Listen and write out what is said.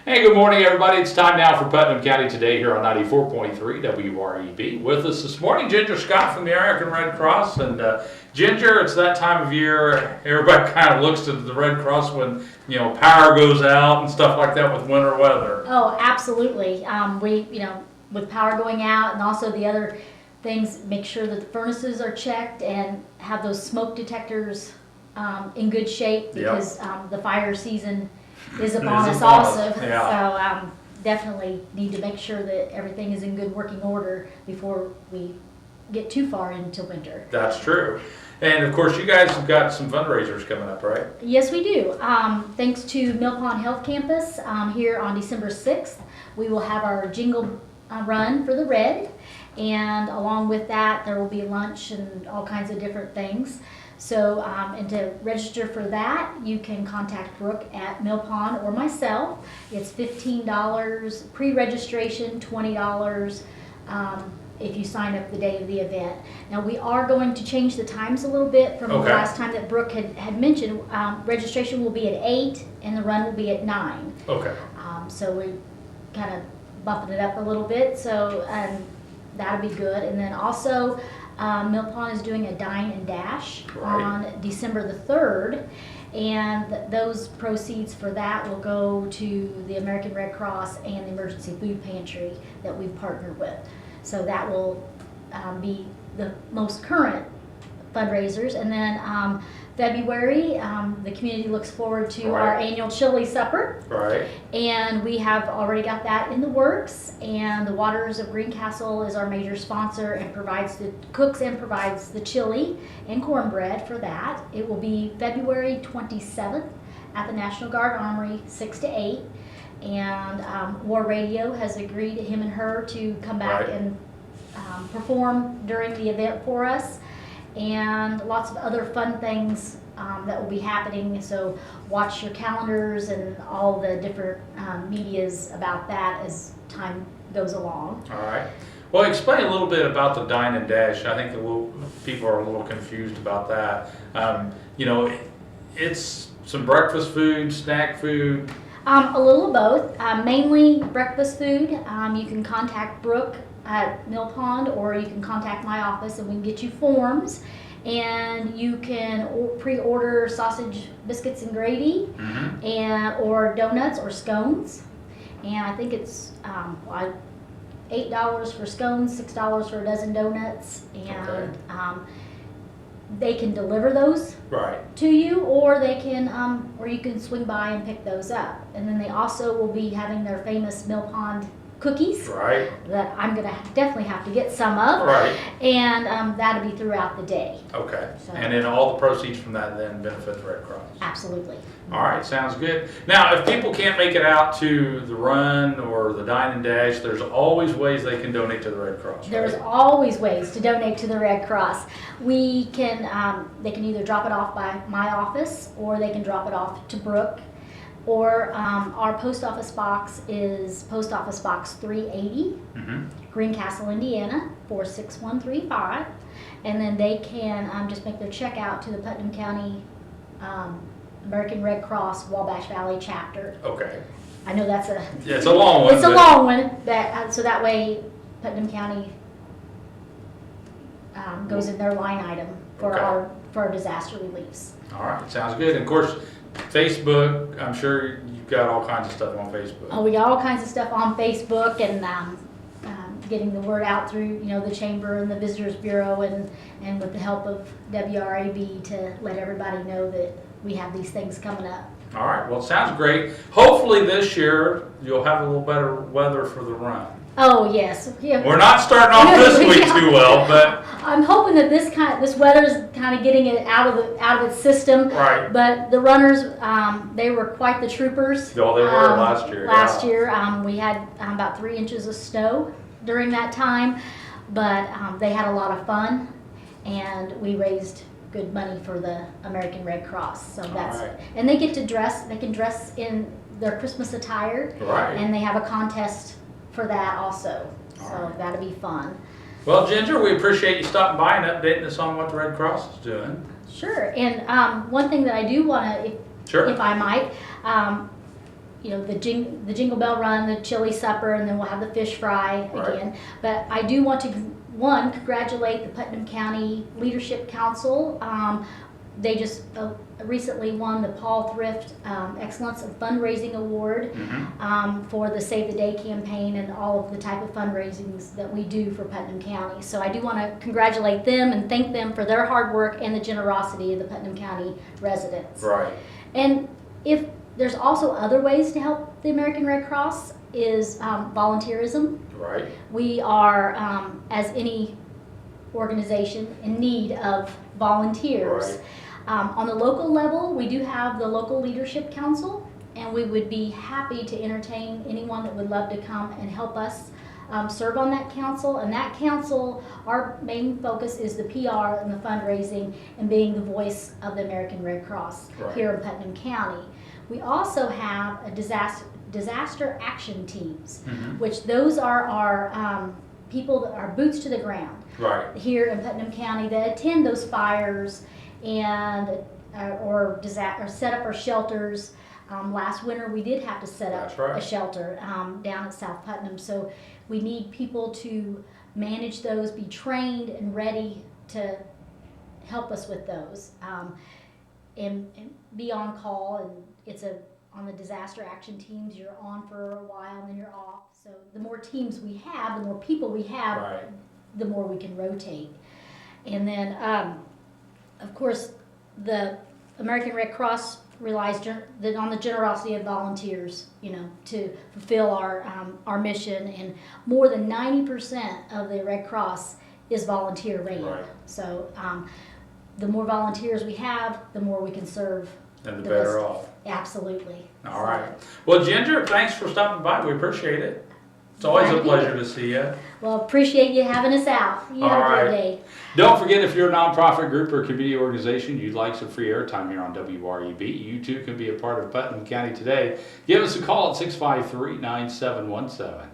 Hey, good morning, everybody. It's time now for Putnam County Today here on 94.3 WREB. With us this morning, Ginger Scott from the American Red Cross. And Ginger, it's that time of year, everybody kind of looks to the Red Cross when, power goes out and stuff like that with winter weather. Oh, absolutely. With power going out and also the other things, make sure that the furnaces are checked and have those smoke detectors in good shape because the fire season is upon us also. Yeah. So definitely need to make sure that everything is in good working order before we get too far into winter. That's true. And of course, you guys have got some fundraisers coming up, right? Yes, we do. Thanks to Mill Pond Health Campus, here on December 6th, we will have our jingle run for the WREB. And along with that, there will be lunch and all kinds of different things. So, and to register for that, you can contact Brooke at Mill Pond or myself. It's $15 pre-registration, $20 if you sign up the day of the event. Now, we are going to change the times a little bit from the last time that Brooke had mentioned. Registration will be at 8 and the run will be at 9. Okay. So we kind of bumping it up a little bit. So that'll be good. And then also, Mill Pond is doing a Dine and Dash on December the 3rd, and those proceeds for that will go to the American Red Cross and the Emergency Food Pantry that we've partnered with. So that will be the most current fundraisers. And then February, the community looks forward to our annual chili supper. Right. And we have already got that in the works. And the Waters of Greencastle is our major sponsor and cooks and provides the chili and cornbread for that. It will be February 27th at the National Guard Armory, 6 to 8. And War Radio has agreed, him and her, to come back and perform during the event for us. And lots of other fun things that will be happening. So watch your calendars and all the different medias about that as time goes along. All right. Well, explain a little bit about the Dine and Dash. I think people are a little confused about that. It's some breakfast food, snack food. A little of both. Mainly breakfast food. You can contact Brooke at Mill Pond, or you can contact my office and we can get you forms, and you can pre-order sausage, biscuits and gravy, or donuts or scones. And I think it's $8 for scones, $6 for a dozen donuts, and they can deliver those to you, or they can or you can swing by and pick those up. And then they also will be having their famous Mill Pond cookies that I'm going to definitely have to get some of. And that'll be throughout the day. Okay. So, and then all the proceeds from that then benefit the Red Cross. Absolutely. All right, sounds good. Now, if people can't make it out to the run or the Dine and Dash, there's always ways they can donate to the Red Cross. There's always ways to donate to the Red Cross. We can, they can either drop it off by my office, or they can drop it off to Brooke. Or our post office box is Post Office Box 380, Greencastle, Indiana, 46135. And then they can just make their check out to the Putnam County American Red Cross Wabash Valley chapter. Okay. I know that's it's a long one. It's a long one. So that way Putnam County goes in their line item for our disaster reliefs. All right, sounds good. And of course, Facebook, I'm sure you've got all kinds of stuff on Facebook. Oh, we got all kinds of stuff on Facebook, and getting the word out through the Chamber and the Visitors Bureau, and with the help of WREB to let everybody know that we have these things coming up. All right, well, it sounds great. Hopefully this year you'll have a little better weather for the run. Oh yes, yeah. We're not starting off this week too well, but I'm hoping that this weather's kind of getting it out of its system. Right. But the runners, they were quite the troopers. Oh, they were last year. Last year, we had about 3 inches of snow during that time, but they had a lot of fun, and we raised good money for the American Red Cross. So and they get to dress. They can dress in their Christmas attire, and they have a contest for that also. So that'll be fun. Well, Ginger, we appreciate you stopping by and updating us on what the Red Cross is doing. Sure. And one thing that I do want to, if I might, you know, the Jingle Bell Run, the chili supper, and then we'll have the fish fry Right. again. But I do want to, one, congratulate the Putnam County Leadership Council. They just recently won the Paul Thrift Excellence of Fundraising Award for the Save the Day campaign and all of the type of fundraisings that we do for Putnam County. So I do want to congratulate them and thank them for their hard work and the generosity of the Putnam County residents. Right. And if there's also other ways to help the American Red Cross is volunteerism. Right. We are, as any organization, in need of volunteers. Right. On the local level, we do have the local leadership council, and we would be happy to entertain anyone that would love to come and help us serve on that council. And that council, our main focus is the PR and the fundraising and being the voice of the American Red Cross Right. here in Putnam County. We also have a disaster action teams, which those are our people that are boots to the ground Right. here in Putnam County that attend those fires and or set up our shelters. Last winter we did have to set up That's right. a shelter down at South Putnam, so we need people to manage those, be trained and ready to help us with those, and be on call. And it's on the disaster action teams, you're on for a while and then you're off. So the more teams we have, the more people we have, Right. the more we can rotate. And then, of course, the American Red Cross relies on the generosity of volunteers, you know, to fulfill our mission. And more than 90% of the Red Cross is volunteer ran. Right. So the more volunteers we have, the more we can serve. And the better rest. off. Absolutely. All right. Well, Ginger, thanks for stopping by. We appreciate it. It's always a Glad to be pleasure here. to see you. Well, appreciate you having us out. You have All a right. great day. Don't forget, if you're a nonprofit group or community organization, you'd like some free airtime here on WREB, you too can be a part of Putnam County Today. Give us a call at 653-9717.